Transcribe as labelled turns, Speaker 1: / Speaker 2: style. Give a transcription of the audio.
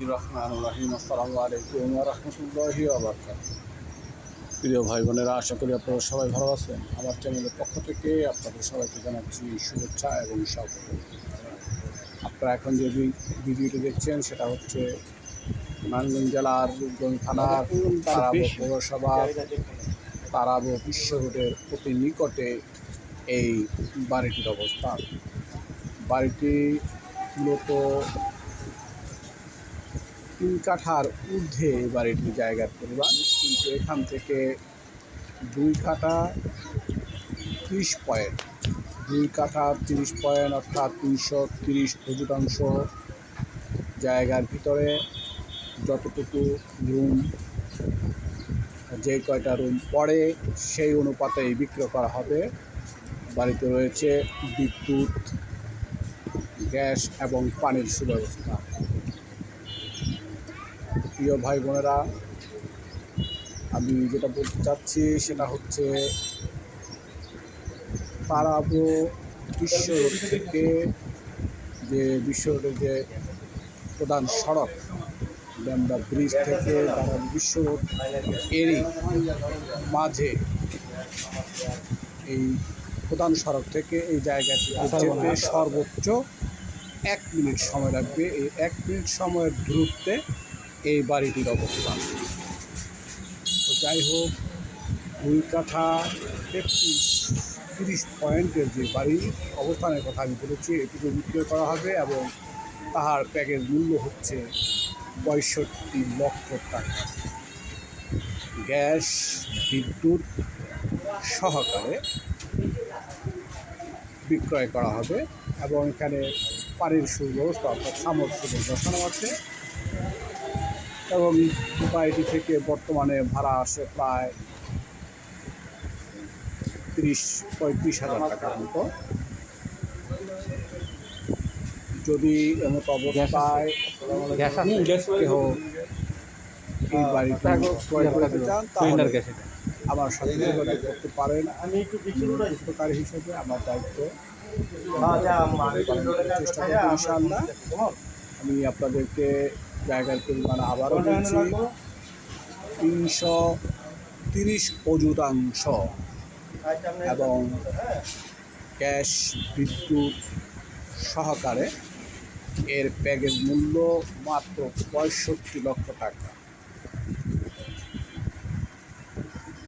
Speaker 1: রহমানুর রহিম। আসসালামু আলাইকুম ওয়া রাহমাতুল্লাহি ওয়া বারাকাতুহু। প্রিয় ভাই বোনেরা, আশা করি আপনারা সবাই ভালো আছেন। আমার চ্যানেলের পক্ষ থেকে আপনাদের সবাইকে জানাচ্ছি শুভেচ্ছা এবং স্বাগত। আপনারা এখন যে ভিডিওটি দেখছেন সেটা হচ্ছে নারায়ণগঞ্জ জেলার রূপগঞ্জ থানার তারাব পৌরসভার তারাব বিশ্ব রোডের অতি নিকটে এই বাড়িটির অবস্থান। বাড়িটি মূলত 3 কাঠার ঊর্ধ্বে এই বাড়িটির জায়গার পরিমাণ, কিন্তু এখান থেকে 2 কাঠা 30 পয়েন্ট 2 কাঠা 30 পয়েন্ট অর্থাৎ 330 শতাংশ জায়গার ভিতরে যতটুকু রুম, যে কয়টা রুম পড়ে সেই অনুপাতেই বিক্রয় করা হবে। বাড়িতে রয়েছে বিদ্যুৎ, গ্যাস এবং পানির সুব্যবস্থা। প্রিয় ভাই বোনেরা, আমি যেটা বলতে চাচ্ছি সেটা হচ্ছে তারাব বিশ্ব রোড থেকে যে বিশ্ব রোডের যে প্রধান সড়ক ব্যামদা ব্রিজ থেকে তারাব বিশ্ব রোড এরই মাঝে এই প্রধান সড়ক থেকে এই জায়গাটি যেতে সর্বোচ্চ 1 মিনিট সময় লাগবে। এই 1 মিনিট সময়ের দূরত্বে এই বাড়িটির অবস্থান। তো যাই হোক, 2 কাঠা 30 পয়েন্টের যে বাড়ির অবস্থানের কথা আমি বলেছি, এটিকে বিক্রয় করা হবে এবং তাহার প্যাকেজ মূল্য হচ্ছে 65 লক্ষ টাকা। গ্যাস, বিদ্যুৎ সহকারে বিক্রয় করা হবে এবং এখানে পানির সুব্যবস্থা অর্থাৎ সাবমার্সিবল বসানো আছে এবং বাড়িটি থেকে বর্তমানে ভাড়া আসে প্রায় 30-35 হাজার টাকার মতো। যদি এমত অবস্থায় কেহ এই বাড়িটি ক্রয় করতে চান তাহলে আমার সাথে যোগাযোগ করতে পারেন। আমি উপকারী হিসেবে আমার দায়িত্ব চেষ্টা করব ইনশাআল্লাহ। আমি আপনাদেরকে জায়গার পরিমাণ আবারও বলছি, 330 শতাংশ এবং গ্যাস, বিদ্যুৎ সহকারে এর প্যাকেজ মূল্য মাত্র 65 লক্ষ টাকা।